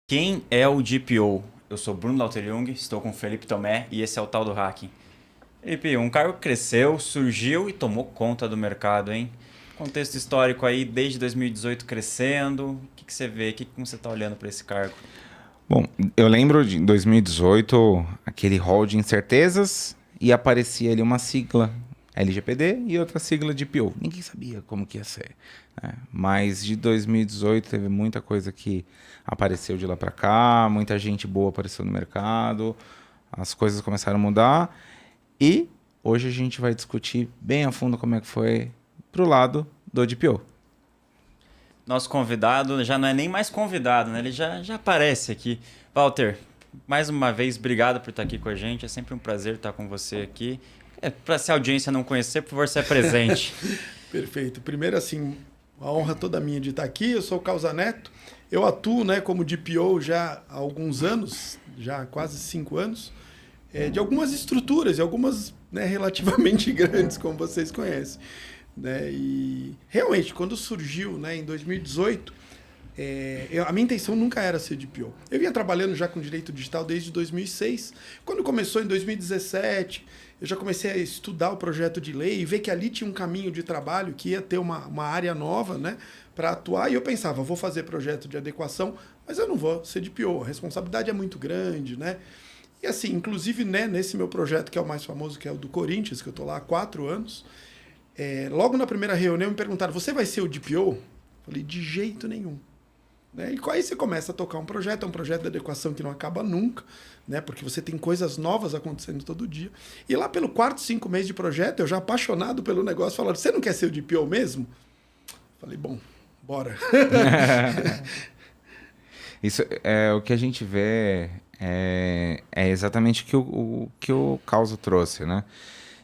Quem é o DPO? Eu sou Bruno Lauter-Jung, estou com o Felipe Tomé e esse é o Tal do Hacking. Felipe, um cargo que cresceu, surgiu e tomou conta do mercado, hein? Contexto histórico aí, desde 2018 crescendo. O que você vê? Como você está olhando para esse cargo? Bom, eu lembro de 2018, aquele hall de incertezas e aparecia ali uma sigla LGPD e outra sigla de PO. Ninguém sabia como que ia ser, né? Mas de 2018 teve muita coisa que apareceu de lá para cá, muita gente boa apareceu no mercado, as coisas começaram a mudar e hoje a gente vai discutir bem a fundo como é que foi pro lado do DPO. Nosso convidado já não é nem mais convidado, né? Ele já aparece aqui. Walter, mais uma vez, obrigado por estar aqui com a gente. É sempre um prazer estar com você aqui. Para se a audiência não conhecer, por favor, se apresente. Perfeito. Primeiro, assim, a honra toda minha de estar aqui. Eu sou o Causa Neto. Eu atuo, né, como DPO já há alguns anos, já há quase 5 anos, de algumas estruturas, e algumas, né, relativamente grandes, como vocês conhecem. Né? E realmente, quando surgiu, né, em 2018, a minha intenção nunca era ser DPO. Eu vinha trabalhando já com direito digital desde 2006. Quando começou em 2017, eu já comecei a estudar o projeto de lei e ver que ali tinha um caminho de trabalho que ia ter uma área nova, né, para atuar. E eu pensava, vou fazer projeto de adequação, mas eu não vou ser DPO. A responsabilidade é muito grande, né? E assim, inclusive, né, nesse meu projeto, que é o mais famoso, que é o do Corinthians, que eu estou lá há 4 anos, logo na primeira reunião me perguntaram, você vai ser o DPO? Falei, de jeito nenhum. Né? E aí você começa a tocar um projeto, é um projeto de adequação que não acaba nunca, né? Porque você tem coisas novas acontecendo todo dia. E lá pelo 4, 5 meses de projeto, eu já apaixonado pelo negócio, falaram, você não quer ser o DPO mesmo? Falei, bom, bora. Isso é o que a gente vê, é exatamente o que o Causa trouxe, né?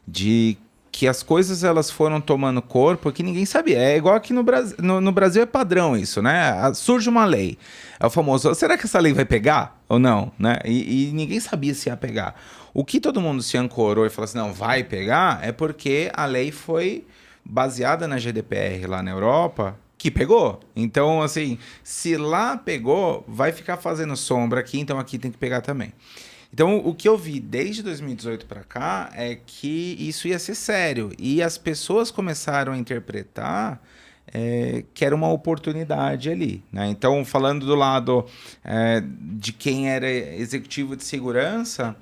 De que as coisas elas foram tomando corpo que ninguém sabia. É igual aqui no Brasil, no Brasil é padrão isso, né? Surge uma lei. É o famoso, será que essa lei vai pegar ou não? Né? E ninguém sabia se ia pegar. O que todo mundo se ancorou e falou assim, não, vai pegar, é porque a lei foi baseada na GDPR lá na Europa, que pegou. Então, assim, se lá pegou, vai ficar fazendo sombra aqui, então aqui tem que pegar também. Então, o que eu vi desde 2018 para cá é que isso ia ser sério. E as pessoas começaram a interpretar que era uma oportunidade ali, né? Então, falando do lado de quem era executivo de segurança,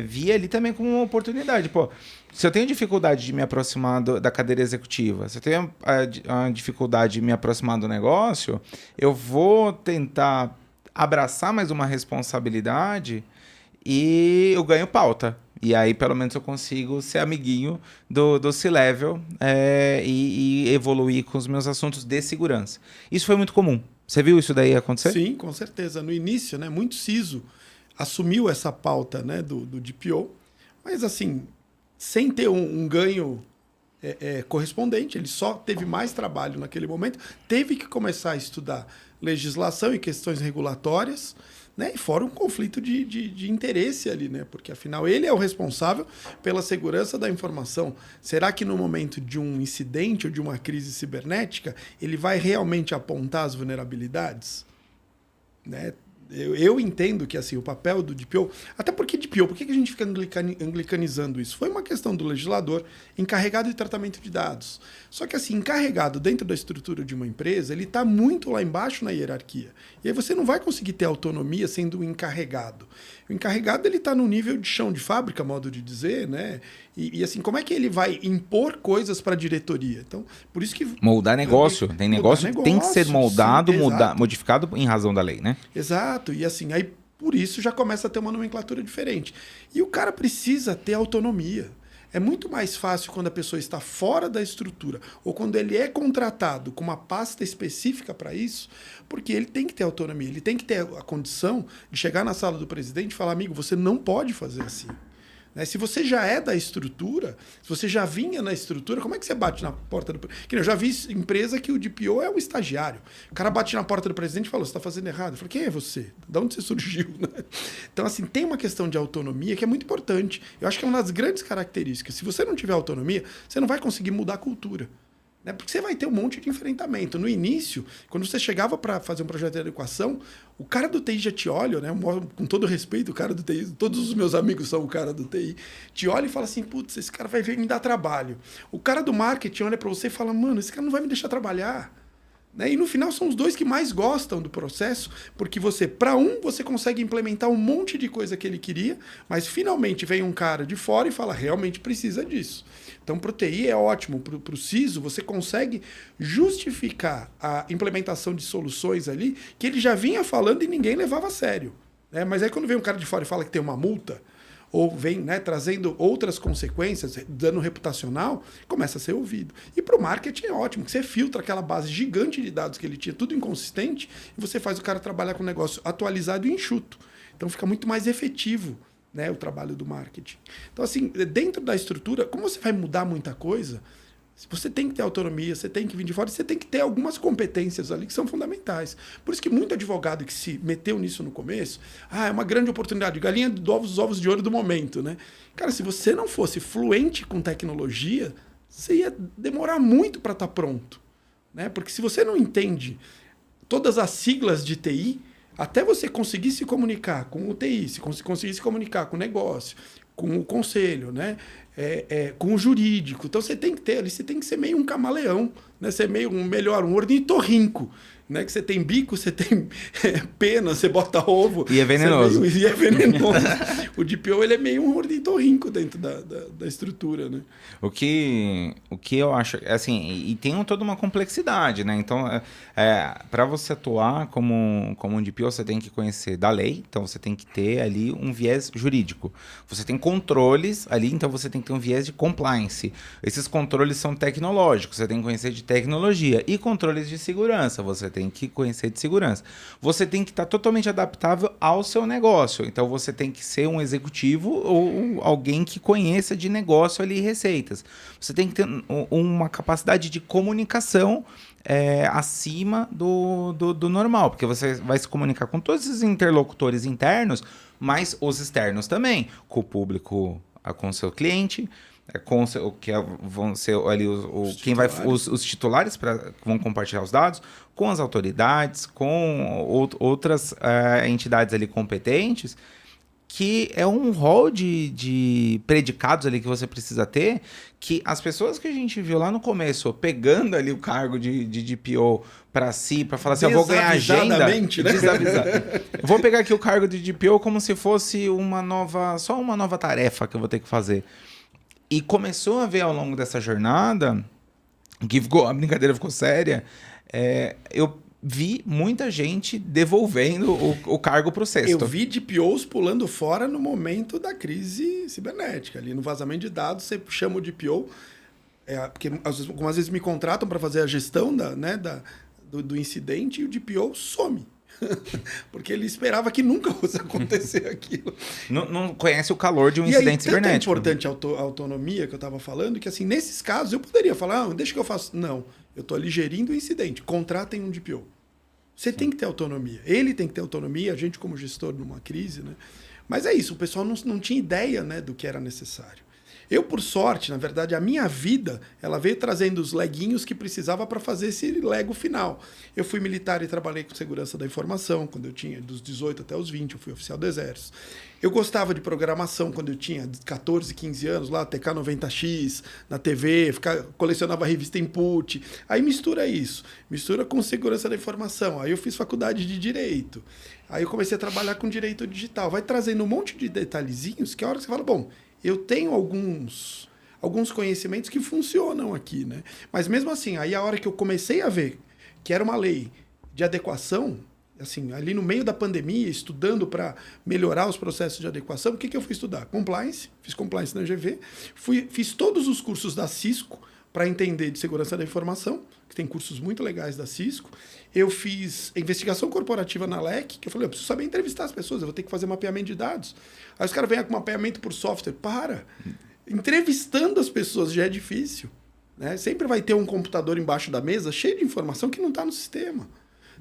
via ali também como uma oportunidade. Pô, se eu tenho dificuldade de me aproximar da cadeira executiva, se eu tenho a dificuldade de me aproximar do negócio, eu vou tentar abraçar mais uma responsabilidade e eu ganho pauta. E aí, pelo menos, eu consigo ser amiguinho do C-Level e evoluir com os meus assuntos de segurança. Isso foi muito comum. Você viu isso daí acontecer? Sim, com certeza. No início, né, muito CISO assumiu essa pauta, né, do DPO, mas assim, sem ter um ganho correspondente, ele só teve mais trabalho naquele momento, teve que começar a estudar legislação e questões regulatórias, né? E fora um conflito de interesse ali, né? Porque afinal ele é o responsável pela segurança da informação. Será que no momento de um incidente ou de uma crise cibernética ele vai realmente apontar as vulnerabilidades? Né? Eu entendo que assim, o papel do DPO, até porque DPO, por que a gente fica anglicanizando isso? Foi uma questão do legislador encarregado de tratamento de dados. Só que assim, encarregado dentro da estrutura de uma empresa, ele está muito lá embaixo na hierarquia. E aí você não vai conseguir ter autonomia sendo um encarregado. O encarregado ele está no nível de chão de fábrica, modo de dizer, né? E assim, como é que ele vai impor coisas para a diretoria? Então, por isso que moldar negócio, tem negócio que tem que ser moldado, sim, modificado em razão da lei, né? Exato. E assim, aí por isso já começa a ter uma nomenclatura diferente. E o cara precisa ter autonomia. É muito mais fácil quando a pessoa está fora da estrutura ou quando ele é contratado com uma pasta específica para isso, porque ele tem que ter autonomia, ele tem que ter a condição de chegar na sala do presidente e falar, amigo, você não pode fazer assim. Né? Se você já é da estrutura, se você já vinha na estrutura, como é que você bate na porta do presidente? Eu já vi empresa que o DPO é um estagiário. O cara bate na porta do presidente e fala, você está fazendo errado. Eu falei, quem é você? De onde você surgiu? Então, assim, tem uma questão de autonomia que é muito importante. Eu acho que é uma das grandes características. Se você não tiver autonomia, você não vai conseguir mudar a cultura. Né? Porque você vai ter um monte de enfrentamento. No início, quando você chegava para fazer um projeto de adequação, o cara do TI já te olha, né? Com todo respeito, o cara do TI, todos os meus amigos são o cara do TI, te olha e fala assim, putz, esse cara vai vir me dar trabalho. O cara do marketing olha para você e fala, mano, esse cara não vai me deixar trabalhar. Né? E no final são os dois que mais gostam do processo, porque você consegue implementar um monte de coisa que ele queria, mas finalmente vem um cara de fora e fala, realmente precisa disso. Então, para o TI é ótimo, para o CISO você consegue justificar a implementação de soluções ali que ele já vinha falando e ninguém levava a sério. Né? Mas aí quando vem um cara de fora e fala que tem uma multa, ou vem, né, trazendo outras consequências, dano reputacional, começa a ser ouvido. E para o marketing é ótimo, que você filtra aquela base gigante de dados que ele tinha, tudo inconsistente, e você faz o cara trabalhar com um negócio atualizado e enxuto. Então fica muito mais efetivo, né, o trabalho do marketing. Então, assim, dentro da estrutura, como você vai mudar muita coisa, você tem que ter autonomia, você tem que vir de fora, você tem que ter algumas competências ali que são fundamentais. Por isso que muito advogado que se meteu nisso no começo, é uma grande oportunidade, galinha dos ovos de ouro do momento, né? Cara, se você não fosse fluente com tecnologia, você ia demorar muito para estar pronto, né? Porque se você não entende todas as siglas de TI, até você conseguir se comunicar com o TI, se conseguir se comunicar com o negócio, com o conselho, né? Com o jurídico. Então você tem que ter ali, você tem que ser meio um camaleão, né? Ser meio um ornitorrinco, né? Que você tem bico, você tem pena, você bota ovo. E é venenoso. E é venenoso. O DPO ele é meio um ornitorrinco dentro da estrutura, né? O que eu acho, assim, e tem toda uma complexidade, né? Então, para você atuar como um DPO, você tem que conhecer da lei, então você tem que ter ali um viés jurídico. Você tem controles ali, então você tem que ter um viés de compliance. Esses controles são tecnológicos, você tem que conhecer de tecnologia. E controles de segurança, você tem que conhecer de segurança. Você tem que estar totalmente adaptável ao seu negócio. Então, você tem que ser um executivo ou alguém que conheça de negócio ali receitas. Você tem que ter uma capacidade de comunicação acima do normal, porque você vai se comunicar com todos esses interlocutores internos, mas os externos também, com o público, com o seu cliente, com vão ser ali os titulares que vão compartilhar os dados, com as autoridades, com outras entidades ali competentes, que é um rol de predicados ali que você precisa ter, que as pessoas que a gente viu lá no começo, pegando ali o cargo de DPO para si, para falar assim, eu vou ganhar agenda, né? Eu vou pegar aqui o cargo de DPO como se fosse só uma nova tarefa que eu vou ter que fazer. E começou a ver ao longo dessa jornada, a brincadeira ficou séria, eu vi muita gente devolvendo o cargo para o cesto. Eu vi DPOs pulando fora no momento da crise cibernética. Ali no vazamento de dados, você chama o DPO, porque algumas vezes me contratam para fazer a gestão do incidente e o DPO some. Porque ele esperava que nunca fosse acontecer aquilo. Não conhece o calor de um incidente cibernético. É importante a autonomia que eu estava falando, que assim, nesses casos eu poderia falar, deixa que eu faço. Não, eu estou ali gerindo o incidente. Contratem um DPO. Você tem que ter autonomia. Ele tem que ter autonomia, a gente como gestor numa crise, né? Mas é isso, o pessoal não tinha ideia, né, do que era necessário. Eu, por sorte, na verdade, a minha vida, ela veio trazendo os leguinhos que precisava para fazer esse lego final. Eu fui militar e trabalhei com segurança da informação, quando eu tinha dos 18 até os 20, eu fui oficial do Exército. Eu gostava de programação quando eu tinha 14, 15 anos, lá, TK90X, na TV, colecionava revista Input. Aí mistura isso, mistura com segurança da informação. Aí eu fiz faculdade de Direito. Aí eu comecei a trabalhar com Direito Digital. Vai trazendo um monte de detalhezinhos que a hora que você fala, bom, eu tenho alguns conhecimentos que funcionam aqui, né? Mas mesmo assim, aí a hora que eu comecei a ver que era uma lei de adequação, assim, ali no meio da pandemia, estudando para melhorar os processos de adequação, o que eu fui estudar? Compliance, fiz compliance na GV, fiz todos os cursos da Cisco para entender de segurança da informação, que tem cursos muito legais da Cisco. Eu fiz investigação corporativa na LEC, que eu falei, eu preciso saber entrevistar as pessoas, eu vou ter que fazer mapeamento de dados. Aí os caras vêm com mapeamento por software. Entrevistando as pessoas já é difícil. Né? Sempre vai ter um computador embaixo da mesa cheio de informação que não está no sistema.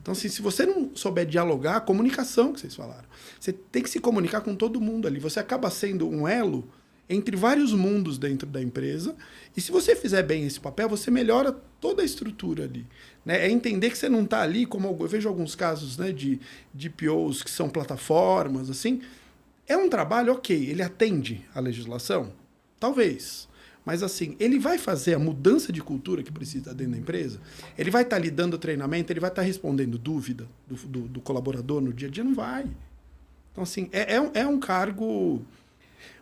Então, assim, se você não souber dialogar, a comunicação que vocês falaram, você tem que se comunicar com todo mundo ali. Você acaba sendo um elo entre vários mundos dentro da empresa. E se você fizer bem esse papel, você melhora toda a estrutura ali. Né? É entender que você não está ali, como eu vejo alguns casos, né, de POs que são plataformas, assim. É um trabalho, ok, ele atende à legislação? Talvez. Mas assim, ele vai fazer a mudança de cultura que precisa dentro da empresa? Ele vai estar lhe dando treinamento? Ele vai estar respondendo dúvida do colaborador no dia a dia? Não vai. Então, assim, é um cargo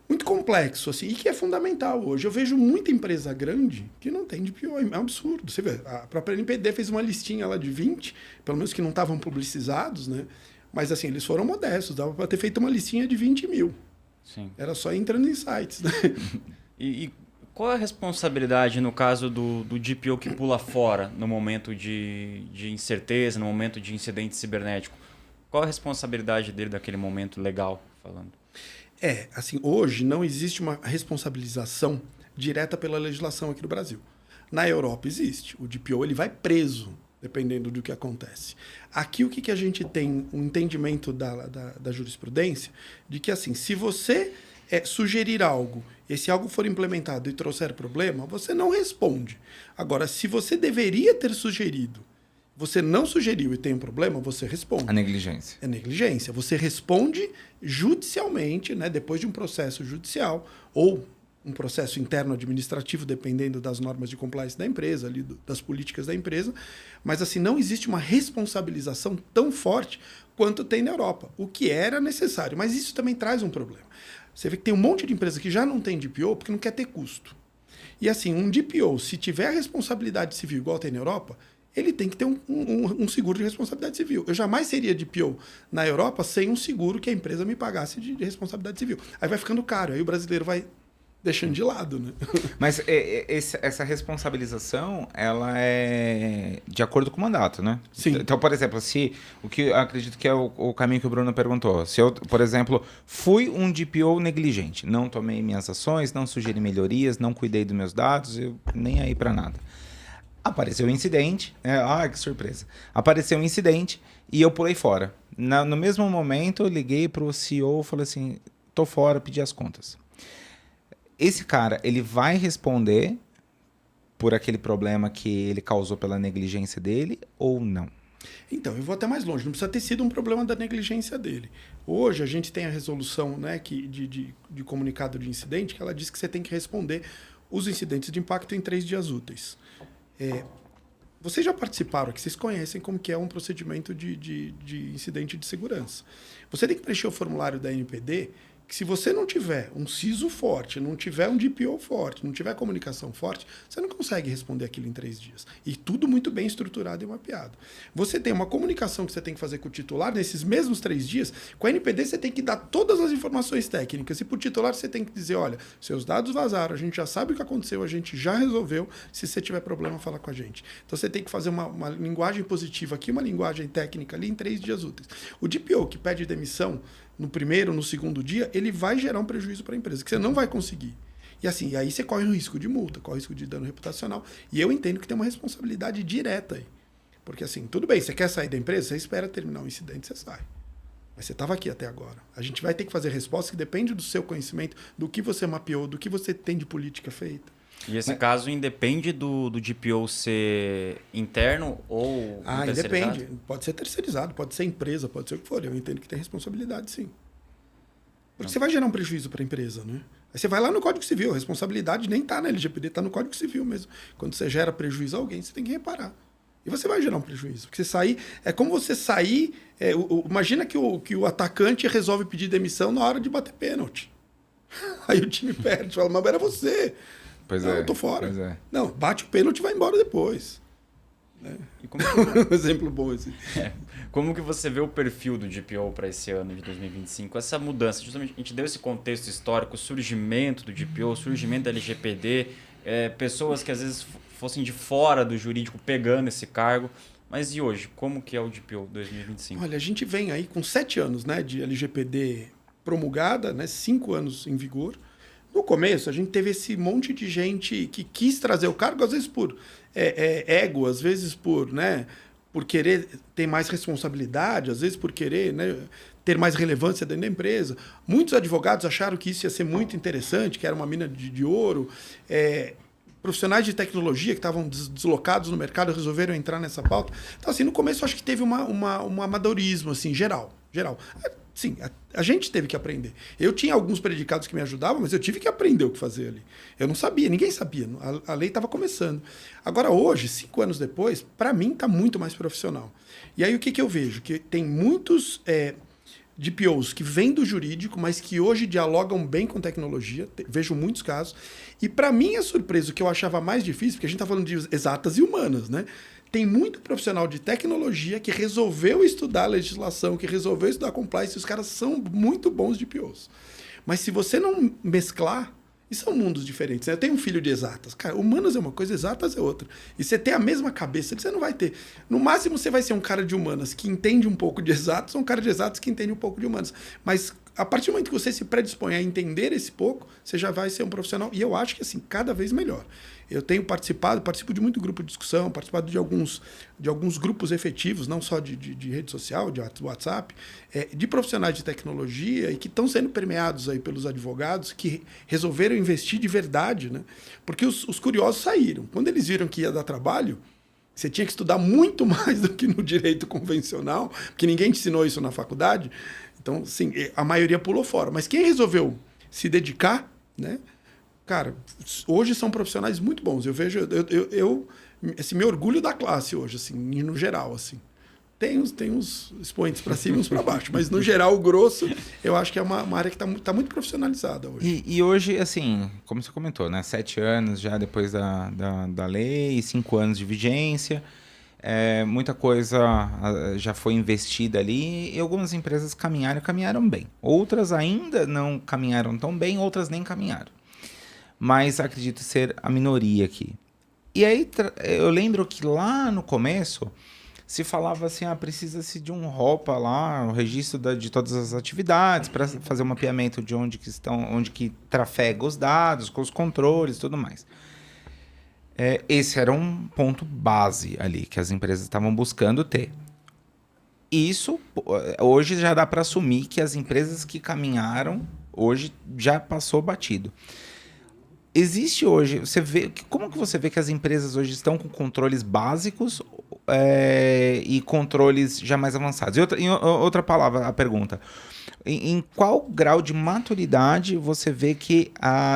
muito complexo, assim, e que é fundamental hoje. Eu vejo muita empresa grande que não tem DPO, é um absurdo. Você vê, a própria NPD fez uma listinha lá de 20, pelo menos que não estavam publicizados, né? Mas, assim, eles foram modestos, dava para ter feito uma listinha de 20 mil. Sim. Era só entrando em sites, né? E qual é a responsabilidade no caso do DPO que pula fora no momento de incerteza, no momento de incidente cibernético? Qual a responsabilidade dele daquele momento legal, falando? Assim, hoje não existe uma responsabilização direta pela legislação aqui no Brasil. Na Europa existe. O DPO ele vai preso, dependendo do que acontece. Aqui o que a gente tem um entendimento da jurisprudência de que, assim, se você sugerir algo, e se algo for implementado e trouxer problema, você não responde. Agora, se você deveria ter sugerido, você não sugeriu e tem um problema, você responde. A negligência. É negligência. Você responde judicialmente, né, depois de um processo judicial ou um processo interno administrativo, dependendo das normas de compliance da empresa, ali, das políticas da empresa. Mas assim, não existe uma responsabilização tão forte quanto tem na Europa, o que era necessário. Mas isso também traz um problema. Você vê que tem um monte de empresa que já não tem DPO porque não quer ter custo. E assim, um DPO, se tiver a responsabilidade civil igual tem na Europa, ele tem que ter um seguro de responsabilidade civil. Eu jamais seria DPO na Europa sem um seguro que a empresa me pagasse de responsabilidade civil. Aí vai ficando caro, aí o brasileiro vai deixando de lado, né? Mas essa responsabilização, ela é de acordo com o mandato, né? Sim. Então, por exemplo, se o que eu acredito que é o caminho que o Bruno perguntou, se eu, por exemplo, fui um DPO negligente, não tomei minhas ações, não sugeri melhorias, não cuidei dos meus dados, eu nem aí para nada. Apareceu um incidente, que surpresa. Apareceu um incidente e eu pulei fora. No mesmo momento, eu liguei para o CEO e falei assim, tô fora, pedi as contas. Esse cara, ele vai responder por aquele problema que ele causou pela negligência dele ou não? Então, eu vou até mais longe. Não precisa ter sido um problema da negligência dele. Hoje, a gente tem a resolução, né, de comunicado de incidente, que ela diz que você tem que responder os incidentes de impacto em 3 dias úteis. Vocês já participaram aqui, vocês conhecem como que é um procedimento de incidente de segurança. Você tem que preencher o formulário da NPD, que se você não tiver um CISO forte, não tiver um DPO forte, não tiver comunicação forte, você não consegue responder aquilo em 3 dias. E tudo muito bem estruturado e mapeado. Você tem uma comunicação que você tem que fazer com o titular nesses mesmos 3 dias. Com a NPD você tem que dar todas as informações técnicas. E para o titular você tem que dizer, olha, seus dados vazaram, a gente já sabe o que aconteceu, a gente já resolveu. Se você tiver problema, fala com a gente. Então você tem que fazer uma linguagem positiva aqui, uma linguagem técnica ali em 3 dias úteis. O DPO que pede demissão no primeiro, no segundo dia, ele vai gerar um prejuízo para a empresa, que você não vai conseguir. E assim, aí você corre o risco de multa, corre o risco de dano reputacional. E eu entendo que tem uma responsabilidade direta aí. Porque assim, tudo bem, você quer sair da empresa, você espera terminar o incidente, você sai. Mas você estava aqui até agora. A gente vai ter que fazer resposta que depende do seu conhecimento, do que você mapeou, do que você tem de política feita. E esse caso independe do DPO ser interno ou terceirizado? Independe. Pode ser terceirizado, pode ser empresa, pode ser o que for. Eu entendo que tem responsabilidade, sim. Porque você vai gerar um prejuízo para a empresa, né? Aí você vai lá no Código Civil, a responsabilidade nem está na LGPD, está no Código Civil mesmo. Quando você gera prejuízo a alguém, você tem que reparar. E você vai gerar um prejuízo. Porque você sair... É como você sair... imagina que o atacante resolve pedir demissão na hora de bater pênalti. Aí o time perde, fala, mas era você. Pois não, é. Eu tô fora. Pois é. Não, bate o pênalti e vai embora depois. E como Um exemplo bom esse. Como que você vê o perfil do DPO para esse ano de 2025? Essa mudança, justamente a gente deu esse contexto histórico, o surgimento do DPO, o surgimento da LGPD, pessoas que às vezes fossem de fora do jurídico pegando esse cargo. Mas e hoje, como que é o DPO 2025? Olha, a gente vem aí com 7 anos, né, de LGPD promulgada, né, 5 anos em vigor. No começo, a gente teve esse monte de gente que quis trazer o cargo, às vezes por ego, às vezes por, né, por querer ter mais responsabilidade, às vezes por querer, né, ter mais relevância dentro da empresa. Muitos advogados acharam que isso ia ser muito interessante, que era uma mina de ouro. Profissionais de tecnologia que estavam deslocados no mercado resolveram entrar nessa pauta. Então, assim, no começo eu acho que teve um amadorismo, assim, geral. Sim, a gente teve que aprender. Eu tinha alguns predicados que me ajudavam, mas eu tive que aprender o que fazer ali. Eu não sabia, ninguém sabia. A lei estava começando. Agora, hoje, 5 anos depois, para mim, está muito mais profissional. E aí, o que eu vejo? Que tem muitos DPOs que vêm do jurídico, mas que hoje dialogam bem com tecnologia. Vejo muitos casos. E, para mim, a surpresa, o que eu achava mais difícil, porque a gente está falando de exatas e humanas, né? Tem muito profissional de tecnologia que resolveu estudar legislação, que resolveu estudar compliance, e os caras são muito bons de POs. Mas se você não mesclar, e são mundos diferentes. Né? Eu tenho um filho de exatas. Cara, humanas é uma coisa, exatas é outra. E você tem a mesma cabeça, você não vai ter. No máximo, você vai ser um cara de humanas que entende um pouco de exatas, ou um cara de exatas que entende um pouco de humanas. Mas a partir do momento que você se predispõe a entender esse pouco, você já vai ser um profissional. E eu acho que, assim, cada vez melhor. Eu tenho participo de muito grupo de discussão, participado de alguns grupos efetivos, não só de rede social, de WhatsApp, de profissionais de tecnologia e que estão sendo permeados aí pelos advogados que resolveram investir de verdade, né? Porque os curiosos saíram. Quando eles viram que ia dar trabalho, você tinha que estudar muito mais do que no direito convencional, porque ninguém te ensinou isso na faculdade. Então, sim, a maioria pulou fora. Mas quem resolveu se dedicar, né? Cara, hoje são profissionais muito bons. Eu vejo, assim, me orgulho da classe hoje, assim, no geral, assim. Tem uns expoentes para cima e uns para baixo, mas no geral, o grosso, eu acho que é uma área que tá muito profissionalizada hoje. E hoje, assim, como você comentou, né? 7 anos já depois da lei, 5 anos de vigência, muita coisa já foi investida ali e algumas empresas caminharam bem. Outras ainda não caminharam tão bem, outras nem caminharam. Mas acredito ser a minoria aqui. E aí eu lembro que lá no começo se falava assim, precisa-se de um ROPA lá, um registro de todas as atividades para fazer um mapeamento de onde que trafega os dados, com os controles e tudo mais. Esse era um ponto base ali que as empresas estavam buscando ter. Isso, hoje já dá para assumir que as empresas que caminharam, hoje já passou batido. Existe hoje, como que você vê que as empresas hoje estão com controles básicos e controles já mais avançados? Em outra palavra, a pergunta, em qual grau de maturidade você vê que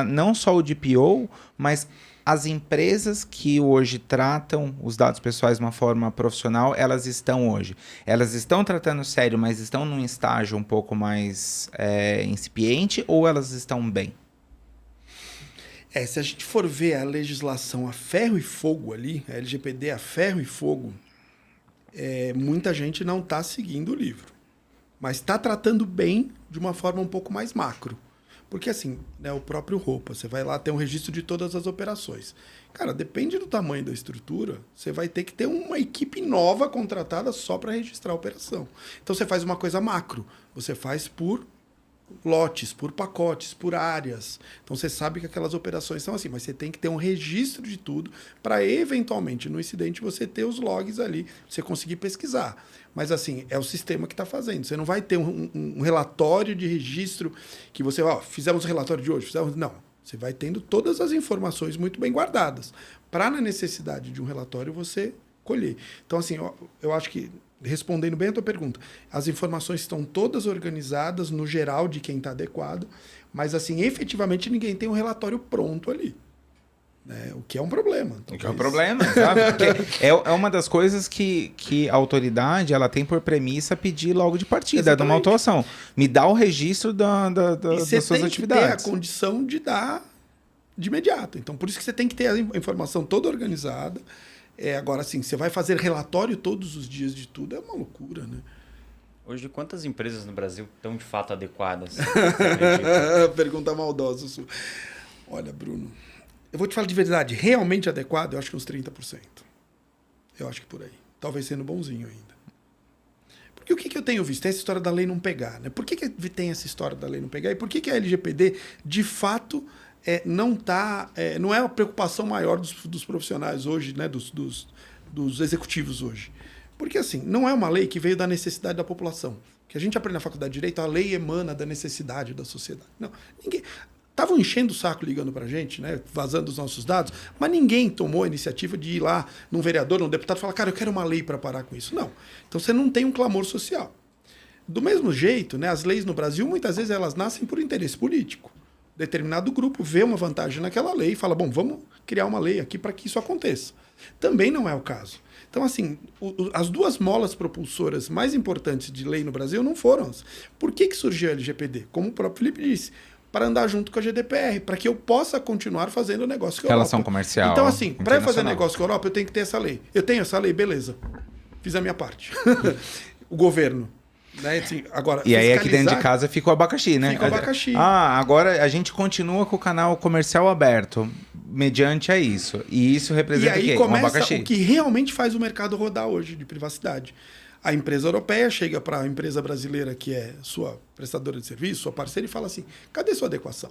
não só o DPO, mas as empresas que hoje tratam os dados pessoais de uma forma profissional, elas estão hoje? Elas estão tratando sério, mas estão num estágio um pouco mais incipiente ou elas estão bem? Se a gente for ver a legislação a ferro e fogo ali, a LGPD a ferro e fogo, muita gente não está seguindo o livro. Mas está tratando bem de uma forma um pouco mais macro. Porque assim, né, o próprio ROPA, você vai lá ter um registro de todas as operações. Cara, depende do tamanho da estrutura, você vai ter que ter uma equipe nova contratada só para registrar a operação. Então você faz uma coisa macro, você faz por lotes, por pacotes, por áreas. Então você sabe que aquelas operações são assim, mas você tem que ter um registro de tudo para eventualmente no incidente você ter os logs ali, você conseguir pesquisar. Mas assim, é o sistema que está fazendo. Você não vai ter um relatório de registro que você, fizemos o relatório de hoje, não. Você vai tendo todas as informações muito bem guardadas para na necessidade de um relatório você colher. Então assim, eu acho que respondendo bem a tua pergunta, as informações estão todas organizadas no geral de quem está adequado, mas assim, efetivamente ninguém tem um relatório pronto ali. Né? O que é um problema. O que é um problema, sabe? Porque é uma das coisas que a autoridade ela tem por premissa pedir logo de partida, de uma autuação. Me dá o registro das suas atividades. Você tem que ter a condição de dar de imediato. Então, por isso que você tem que ter a informação toda organizada. Agora, assim, você vai fazer relatório todos os dias de tudo, é uma loucura, né? Hoje, quantas empresas no Brasil estão de fato adequadas? Pergunta maldosa sua. Olha, Bruno, eu vou te falar de verdade, realmente adequado, eu acho que uns 30%. Eu acho que por aí. Talvez sendo bonzinho ainda. Porque o que eu tenho visto? É essa história da lei não pegar, né? Por que tem essa história da lei não pegar? E por que a LGPD, de fato, não é a preocupação maior dos profissionais hoje, né? dos executivos hoje? Porque, assim, não é uma lei que veio da necessidade da população. Que a gente aprende na faculdade de Direito, a lei emana da necessidade da sociedade. Não, ninguém... Estavam enchendo o saco ligando para a gente, né, vazando os nossos dados, mas ninguém tomou a iniciativa de ir lá num vereador, num deputado e falar, cara, eu quero uma lei para parar com isso. Não. Então você não tem um clamor social. Do mesmo jeito, né, as leis no Brasil, muitas vezes elas nascem por interesse político. Determinado grupo vê uma vantagem naquela lei e fala, bom, vamos criar uma lei aqui para que isso aconteça. Também não é o caso. Então, assim, as duas molas propulsoras mais importantes de lei no Brasil não foram. Por que surgiu a LGPD? Como o próprio Felipe disse, para andar junto com a GDPR, para que eu possa continuar fazendo negócio com a Relação Europa. comercial. Então, assim, para eu fazer negócio com a Europa, eu tenho que ter essa lei. Eu tenho essa lei, beleza. Fiz a minha parte. O governo. Né? Assim, agora, e aí aqui dentro de casa fica o abacaxi, né? Fica o abacaxi. Agora a gente continua com o canal comercial aberto, mediante a isso. E isso representa o quê? Um Começa abacaxi. O que realmente faz o mercado rodar hoje de privacidade. A empresa europeia chega para a empresa brasileira, que é sua prestadora de serviço, sua parceira, e fala assim, cadê sua adequação?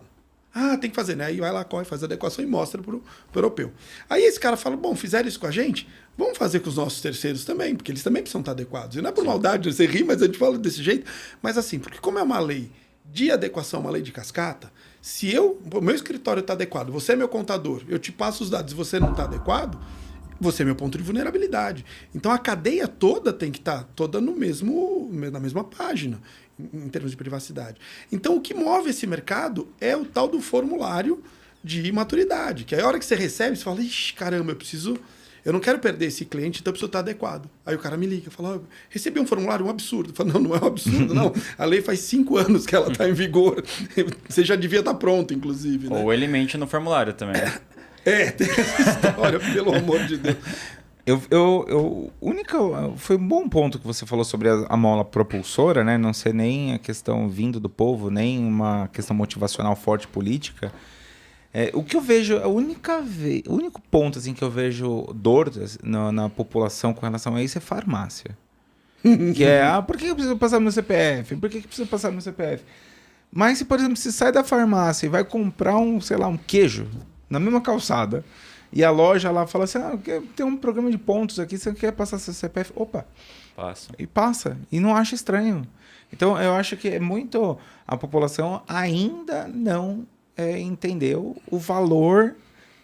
Ah, tem que fazer, né? Aí vai lá, corre, faz a adequação e mostra para o europeu. Aí esse cara fala, bom, fizeram isso com a gente, vamos fazer com os nossos terceiros também, porque eles também precisam estar adequados. E não é por maldade, você ri, mas a gente fala desse jeito. Mas assim, porque como é uma lei de adequação, uma lei de cascata, se o meu escritório está adequado, você é meu contador, eu te passo os dados e você não está adequado, você é meu ponto de vulnerabilidade. Então a cadeia toda tem que estar toda na mesma página, em termos de privacidade. Então o que move esse mercado é o tal do formulário de maturidade, que aí a hora que você recebe, você fala, ixi, caramba, eu não quero perder esse cliente, então eu preciso estar adequado. Aí o cara me liga, fala, recebi um formulário, um absurdo. Eu falo, não é um absurdo, não. A lei faz 5 anos que ela está em vigor. Você já devia estar pronto, inclusive. Né? Ou ele mente no formulário também. Tem essa história, pelo amor de Deus. Foi um bom ponto que você falou sobre a mola propulsora, né? Não ser nem a questão vindo do povo, nem uma questão motivacional forte política. O que eu vejo, o único ponto assim, que eu vejo dor na população com relação a isso é farmácia. Que é, por que eu preciso passar no meu CPF? Por que eu preciso passar no meu CPF? Mas se, por exemplo, você sai da farmácia e vai comprar um queijo na mesma calçada, e a loja lá fala assim, tem um programa de pontos aqui, você quer passar seu CPF? Opa! Passa. E passa. E não acha estranho. Então, eu acho que é muito... A população ainda não entendeu o valor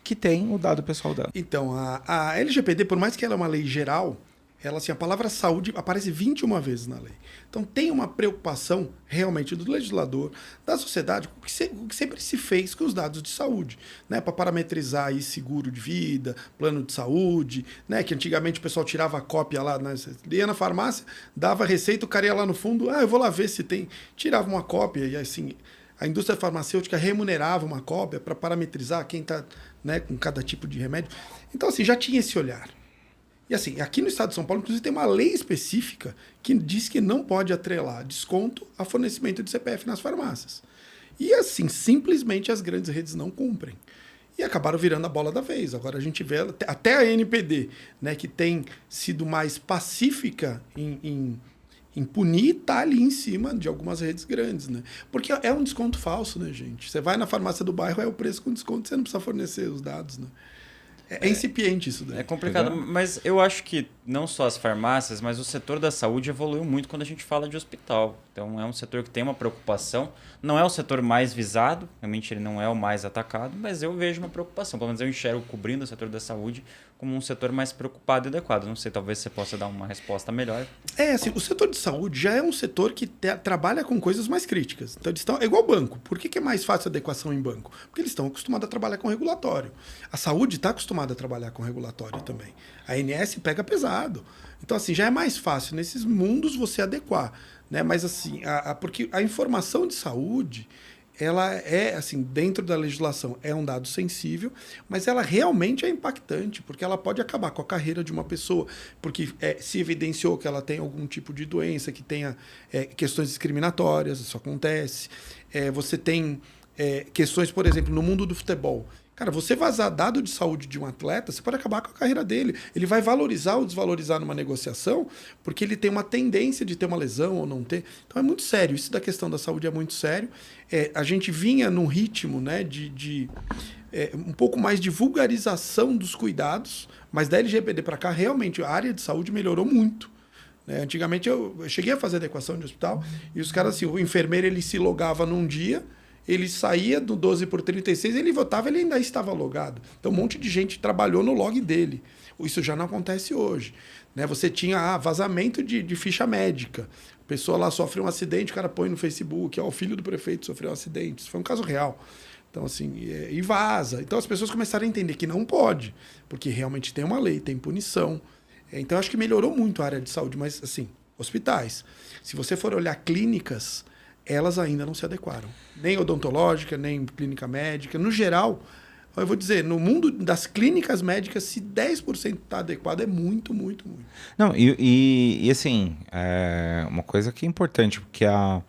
que tem o dado pessoal dela. Então, a LGPD, por mais que ela é uma lei geral, ela, assim, a palavra saúde aparece 21 vezes na lei. Então, tem uma preocupação realmente do legislador, da sociedade, com o que sempre se fez com os dados de saúde, né? Para parametrizar aí seguro de vida, plano de saúde, né? Que antigamente o pessoal tirava a cópia lá, né? Ia na farmácia, dava a receita, o cara ia lá no fundo, eu vou lá ver se tem. Tirava uma cópia e assim, a indústria farmacêutica remunerava uma cópia para parametrizar quem está, né, com cada tipo de remédio. Então, assim, já tinha esse olhar. E assim, aqui no estado de São Paulo, inclusive, tem uma lei específica que diz que não pode atrelar desconto a fornecimento de CPF nas farmácias. E assim, simplesmente as grandes redes não cumprem. E acabaram virando a bola da vez. Agora a gente vê até a NPD, né, que tem sido mais pacífica em punir, está ali em cima de algumas redes grandes. Né? Porque é um desconto falso, né, gente? Você vai na farmácia do bairro, é o preço com desconto, você não precisa fornecer os dados, né? É incipiente isso daí. É complicado, mas eu acho que não só as farmácias, mas o setor da saúde evoluiu muito quando a gente fala de hospital. Então é um setor que tem uma preocupação. Não é o setor mais visado, realmente ele não é o mais atacado, mas eu vejo uma preocupação. Pelo menos eu enxergo cobrindo o setor da saúde como um setor mais preocupado e adequado. Não sei, talvez você possa dar uma resposta melhor. Assim, o setor de saúde já é um setor que trabalha com coisas mais críticas. Então, é igual banco. Por que é mais fácil a adequação em banco? Porque eles estão acostumados a trabalhar com regulatório. A saúde está acostumada a trabalhar com regulatório também. A ANS pega pesado. Então, assim, já é mais fácil nesses mundos você adequar. Né? Mas, assim, porque a informação de saúde, ela é, assim, dentro da legislação, é um dado sensível, mas ela realmente é impactante, porque ela pode acabar com a carreira de uma pessoa, porque se evidenciou que ela tem algum tipo de doença, que tenha questões discriminatórias, isso acontece. Você tem questões, por exemplo, no mundo do futebol. Cara, você vazar dado de saúde de um atleta, você pode acabar com a carreira dele. Ele vai valorizar ou desvalorizar numa negociação, porque ele tem uma tendência de ter uma lesão ou não ter. Então é muito sério. Isso da questão da saúde é muito sério. A gente vinha num ritmo, né, um pouco mais de vulgarização dos cuidados, mas da LGPD para cá, realmente, a área de saúde melhorou muito. Né? Antigamente, eu cheguei a fazer adequação de hospital e os caras, assim, o enfermeiro ele se logava num dia, ele saía do 12/36, ele voltava, ele ainda estava logado. Então, um monte de gente trabalhou no log dele. Isso já não acontece hoje. Né? Você tinha vazamento de ficha médica. A pessoa lá sofre um acidente, o cara põe no Facebook, o filho do prefeito sofreu um acidente. Isso foi um caso real. Então, assim, e vaza. Então, as pessoas começaram a entender que não pode, porque realmente tem uma lei, tem punição. Então, acho que melhorou muito a área de saúde, mas, assim, hospitais. Se você for olhar clínicas, elas ainda não se adequaram. Nem odontológica, nem clínica médica. No geral, eu vou dizer, no mundo das clínicas médicas, se 10% está adequado, é muito, muito, muito. Não, e assim, uma coisa que é importante, porque a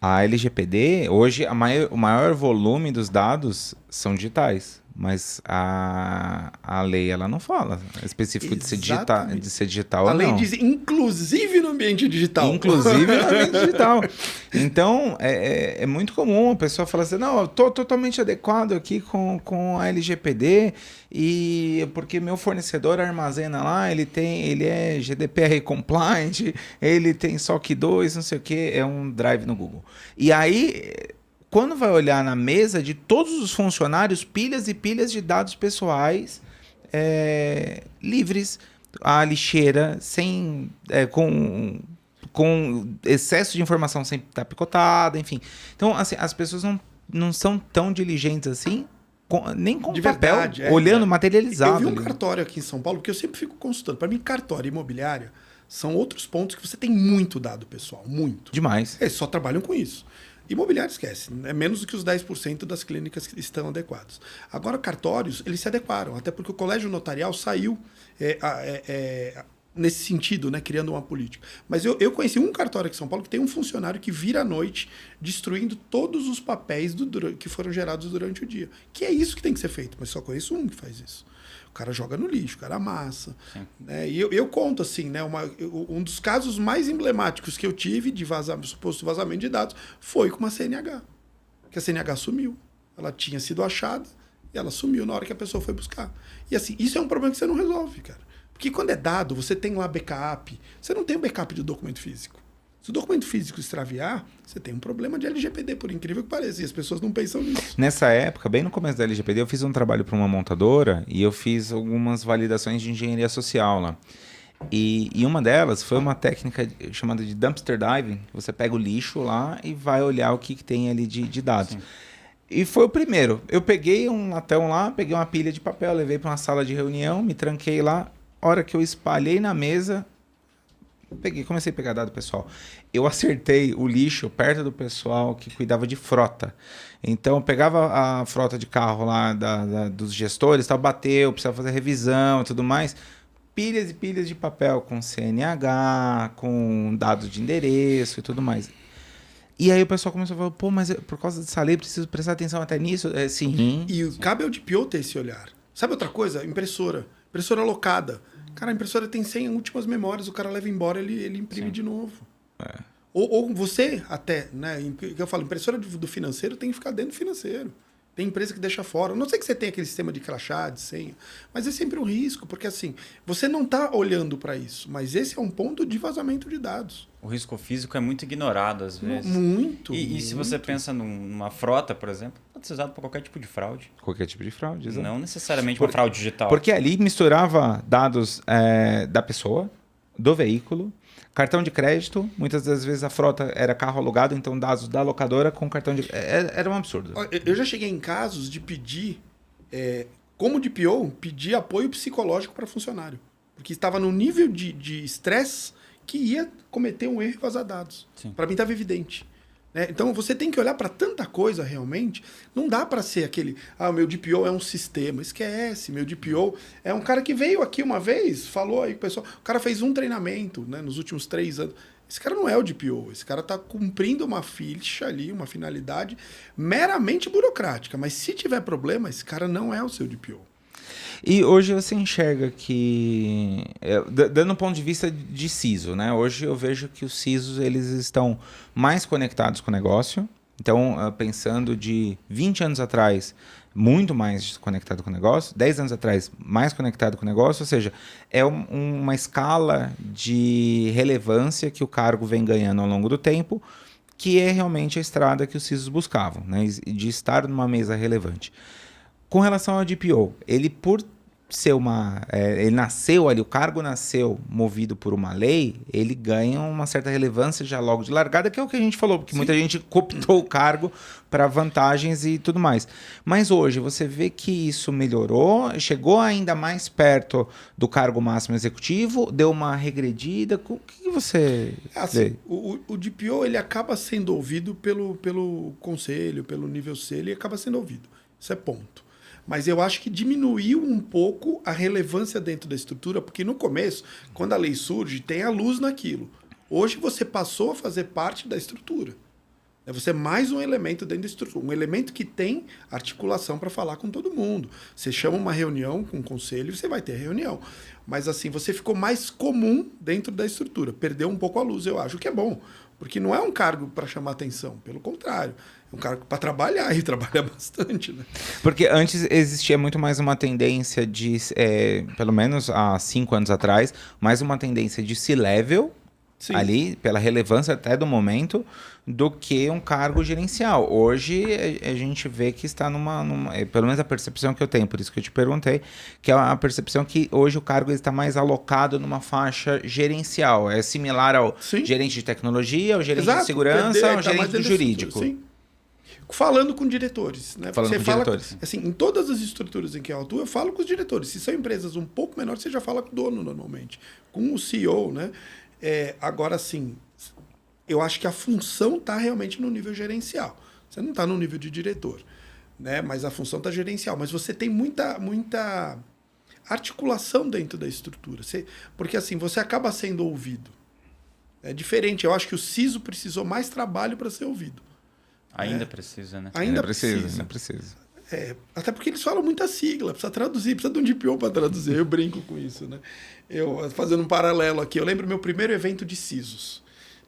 LGPD, hoje, o maior volume dos dados são digitais. Mas a lei, ela não fala específico de ser digital ou não. A lei diz, inclusive no ambiente digital. Inclusive no ambiente digital. Então, é muito comum a pessoa falar assim, não, eu estou totalmente adequado aqui com a LGPD, e porque meu fornecedor armazena lá, ele é GDPR compliant, ele tem SOC 2, não sei o que, é um drive no Google. E aí... Quando vai olhar na mesa de todos os funcionários, pilhas e pilhas de dados pessoais livres, a lixeira com excesso de informação sem estar picotada, enfim. Então, assim, as pessoas não são tão diligentes assim, nem com de papel, verdade, olhando materializado. Eu vi um cartório aqui em São Paulo, que eu sempre fico consultando. Para mim, cartório e imobiliária são outros pontos que você tem muito dado pessoal, muito. Demais. Eles só trabalham com isso. Imobiliário esquece, é menos do que os 10% das clínicas que estão adequados. Agora, cartórios, eles se adequaram, até porque o colégio notarial saiu nesse sentido, né, criando uma política. Mas eu conheci um cartório aqui em São Paulo que tem um funcionário que vira à noite destruindo todos os papéis que foram gerados durante o dia. Que é isso que tem que ser feito, mas só conheço um que faz isso. O cara joga no lixo, o cara amassa. Né? E eu conto assim, né, um dos casos mais emblemáticos que eu tive de suposto vazamento de dados foi com uma CNH. Que a CNH sumiu. Ela tinha sido achada e ela sumiu na hora que a pessoa foi buscar. E assim, isso é um problema que você não resolve, cara. Porque quando é dado, você tem lá backup. Você não tem o backup do documento físico. Se o documento físico extraviar, você tem um problema de LGPD, por incrível que pareça. E as pessoas não pensam nisso. Nessa época, bem no começo da LGPD, eu fiz um trabalho para uma montadora e eu fiz algumas validações de engenharia social lá. E uma delas foi uma técnica chamada de dumpster diving. Você pega o lixo lá e vai olhar o que tem ali de dados. Sim. E foi o primeiro. Eu peguei um latão lá, peguei uma pilha de papel, levei para uma sala de reunião, me tranquei lá. Hora que eu espalhei na mesa... comecei a pegar dado pessoal. Eu acertei o lixo perto do pessoal que cuidava de frota. Então, eu pegava a frota de carro lá dos gestores, bateu, precisava fazer revisão e tudo mais. Pilhas e pilhas de papel com CNH, com dados de endereço e tudo mais. E aí o pessoal começou a falar, pô, mas por causa dessa lei, preciso prestar atenção até nisso? Sim. E cabe ao DPO ter esse olhar. Sabe outra coisa? Impressora locada. Cara, a impressora tem 100 últimas memórias, o cara leva embora, ele imprime de novo. Ou você até, né? Eu falo, impressora do financeiro tem que ficar dentro do financeiro. Tem empresa que deixa fora. Eu não sei que você tem aquele sistema de crachá, de senha, mas é sempre um risco, porque assim, você não está olhando para isso, mas esse é um ponto de vazamento de dados. O risco físico é muito ignorado às vezes. Muito. E se você pensa numa frota, por exemplo, pode ser usado para qualquer tipo de fraude. Qualquer tipo de fraude, exato. Não necessariamente uma fraude digital. Porque ali misturava dados da pessoa, do veículo, cartão de crédito. Muitas das vezes a frota era carro alugado, então dados da locadora com cartão de... Era um absurdo. Eu já cheguei em casos de pedir, como DPO, pedir apoio psicológico para funcionário. Porque estava no nível de estresse que ia cometer um erro e vazar dados. Para mim estava evidente. Né? Então você tem que olhar para tanta coisa realmente. Não dá para ser aquele, o meu DPO é um sistema. Esquece, meu DPO é um cara que veio aqui uma vez, falou aí com o pessoal, o cara fez um treinamento, né, nos últimos 3 anos. Esse cara não é o DPO, esse cara está cumprindo uma ficha ali, uma finalidade meramente burocrática. Mas se tiver problema, esse cara não é o seu DPO. E hoje você enxerga que, dando um ponto de vista de CISO, né? Hoje eu vejo que os CISOs eles estão mais conectados com o negócio. Então, pensando de 20 anos atrás, muito mais conectado com o negócio, 10 anos atrás mais conectado com o negócio, ou seja, é uma escala de relevância que o cargo vem ganhando ao longo do tempo, que é realmente a estrada que os CISOs buscavam, né? De estar numa mesa relevante. Com relação ao DPO, ele por ser ele nasceu ali, o cargo nasceu movido por uma lei, ele ganha uma certa relevância já logo de largada, que é o que a gente falou, porque muita gente cooptou o cargo para vantagens e tudo mais. Mas hoje você vê que isso melhorou, chegou ainda mais perto do cargo máximo executivo, deu uma regredida. O que você vê? O DPO ele acaba sendo ouvido pelo conselho, pelo nível C, ele acaba sendo ouvido. Isso é ponto. Mas eu acho que diminuiu um pouco a relevância dentro da estrutura, porque no começo, quando a lei surge, tem a luz naquilo. Hoje você passou a fazer parte da estrutura. Você é mais um elemento dentro da estrutura, um elemento que tem articulação para falar com todo mundo. Você chama uma reunião com o conselho, você vai ter reunião. Mas assim, você ficou mais comum dentro da estrutura. Perdeu um pouco a luz, eu acho, o que é bom. Porque não é um cargo para chamar atenção, pelo contrário. É um cargo para trabalhar e trabalhar bastante. Né? Porque antes existia muito mais uma tendência de, pelo menos há 5 anos atrás, mais uma tendência de C-level, sim, ali, pela relevância até do momento, do que um cargo gerencial. Hoje a gente vê que está pelo menos a percepção que eu tenho, por isso que eu te perguntei, que é a percepção que hoje o cargo está mais alocado numa faixa gerencial. É similar ao sim, gerente de tecnologia, ao gerente de segurança, ao gerente do jurídico. Sim. Falando com diretores. Né? Falando com diretores. Assim, em todas as estruturas em que eu atuo, eu falo com os diretores. Se são empresas um pouco menores, você já fala com o dono normalmente, com o CEO, né? Agora, sim, eu acho que a função está realmente no nível gerencial. Você não está no nível de diretor, né? Mas a função está gerencial. Mas você tem muita articulação dentro da estrutura. Porque assim, você acaba sendo ouvido. É diferente. Eu acho que o CISO precisou mais trabalho para ser ouvido. Ainda precisa, né? Ainda precisa. Até porque eles falam muita sigla, precisa traduzir, precisa de um DPO para traduzir. Eu brinco com isso, né? Eu, fazendo um paralelo aqui, eu lembro meu primeiro evento de CISOs.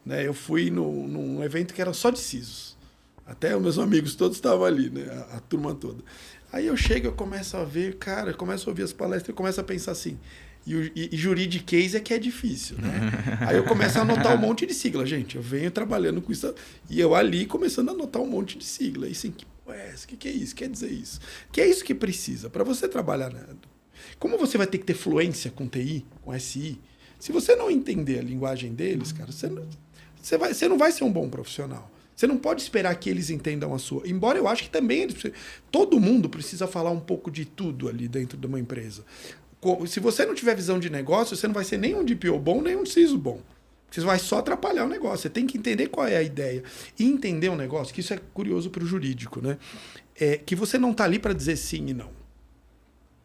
Né? Eu fui num evento que era só de CISOs. Até os meus amigos todos estavam ali, né? A turma toda. Aí eu chego, eu começo a ver, cara, eu começo a ouvir as palestras e começo a pensar assim, e juridiquês é que é difícil, né? Aí eu começo a anotar um monte de sigla, gente. Eu venho trabalhando com isso, e eu ali começando a anotar um monte de sigla. E assim, que é isso? Quer dizer isso? Que é isso que precisa para você trabalhar, né? Como você vai ter que ter fluência com TI, com SI, se você não entender a linguagem deles, cara, você não vai ser um bom profissional. Você não pode esperar que eles entendam a sua. Embora eu acho que também todo mundo precisa falar um pouco de tudo ali dentro de uma empresa. Se você não tiver visão de negócio, você não vai ser nem um DPO bom, nem um CISO bom. Você vai só atrapalhar o negócio. Você tem que entender qual é a ideia. E entender um negócio, que isso é curioso para o jurídico, né? Que você não está ali para dizer sim e não.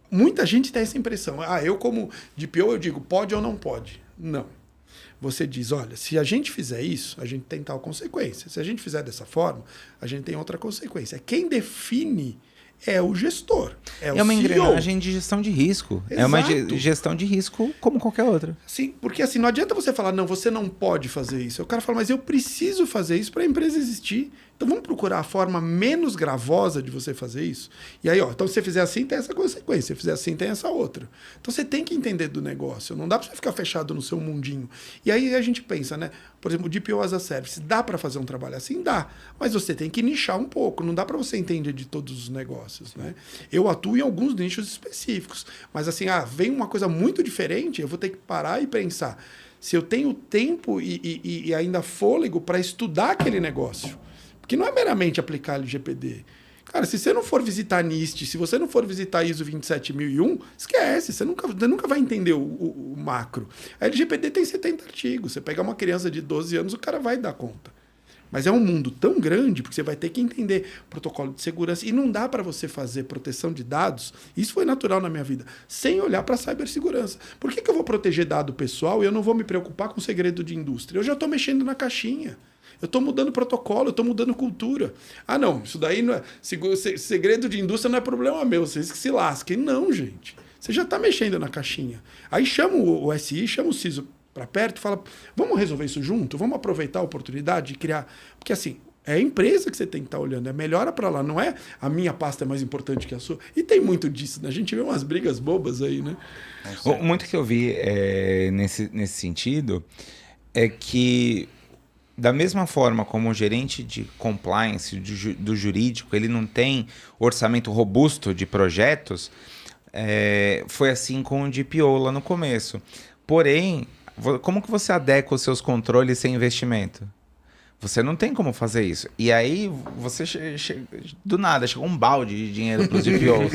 Muita gente tem essa impressão. Eu como DPO, eu digo, pode ou não pode. Não. Você diz, olha, se a gente fizer isso, a gente tem tal consequência. Se a gente fizer dessa forma, a gente tem outra consequência. Quem define é o gestor. É uma CEO. engrenagem de gestão de risco. Exato. É uma gestão de risco como qualquer outra. Sim, porque assim, não adianta você falar, não, você não pode fazer isso. O cara fala, mas eu preciso fazer isso para a empresa existir. Então vamos procurar a forma menos gravosa de você fazer isso. E aí, então se você fizer assim, tem essa consequência. Se você fizer assim, tem essa outra. Então você tem que entender do negócio. Não dá para você ficar fechado no seu mundinho. E aí a gente pensa, né? Por exemplo, o DPO as a Service, dá para fazer um trabalho assim? Dá. Mas você tem que nichar um pouco. Não dá para você entender de todos os negócios, né? Eu atuo em alguns nichos específicos. Mas assim, vem uma coisa muito diferente, eu vou ter que parar e pensar se eu tenho tempo e ainda fôlego para estudar aquele negócio. Porque não é meramente aplicar LGPD. Cara, se você não for visitar NIST, se você não for visitar ISO 27001, esquece, você nunca vai entender o macro. A LGPD tem 70 artigos. Você pegar uma criança de 12 anos, o cara vai dar conta. Mas é um mundo tão grande, porque você vai ter que entender protocolo de segurança. E não dá para você fazer proteção de dados, isso foi natural na minha vida, sem olhar para a cibersegurança. Por que eu vou proteger dado pessoal e eu não vou me preocupar com segredo de indústria? Eu já estou mexendo na caixinha. Eu estou mudando protocolo, eu estou mudando cultura. Não, isso daí não é. Segredo de indústria não é problema meu, vocês que se lasquem. Não, gente. Você já está mexendo na caixinha. Aí chama o SI, chama o CISO para perto e fala: vamos resolver isso junto? Vamos aproveitar a oportunidade de criar. Porque assim, É a empresa que você tem que estar olhando. É melhora para lá. Não é a minha pasta é mais importante que a sua. E tem muito disso, né? A gente vê umas brigas bobas aí, né? Muito que eu vi nesse sentido é que, da mesma forma como o gerente de compliance do jurídico, ele não tem orçamento robusto de projetos, foi assim com o DPO lá no começo. Porém, como que você adequa os seus controles sem investimento? Você não tem como fazer isso. E aí, você do nada, chegou um balde de dinheiro para os DPOs.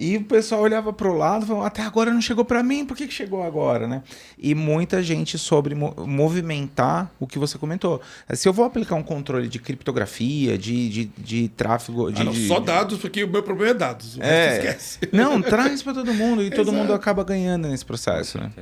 E o pessoal olhava para o lado e falava, até agora não chegou para mim, por que chegou agora, né? E muita gente sobre movimentar o que você comentou. Se eu vou aplicar um controle de criptografia, de tráfego... Só dados, porque o meu problema é dados. O resto esquece. Não, traz para todo mundo e todo mundo acaba ganhando nesse processo, né?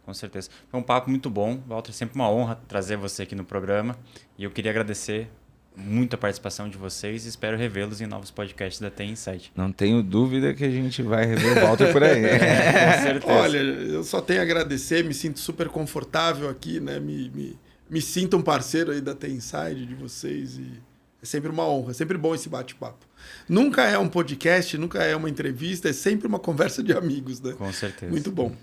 Com certeza. Foi um papo muito bom. Walter, sempre uma honra trazer você aqui no programa. E eu queria agradecer muito a participação de vocês e espero revê-los em novos podcasts da TI Insight. Não tenho dúvida que a gente vai rever o Walter por aí. Com certeza. Olha, eu só tenho a agradecer, me sinto super confortável aqui, né? Me sinto um parceiro aí da TI Insight, de vocês. E é sempre uma honra, é sempre bom esse bate-papo. Nunca é um podcast, nunca é uma entrevista, é sempre uma conversa de amigos, né? Com certeza. Muito bom.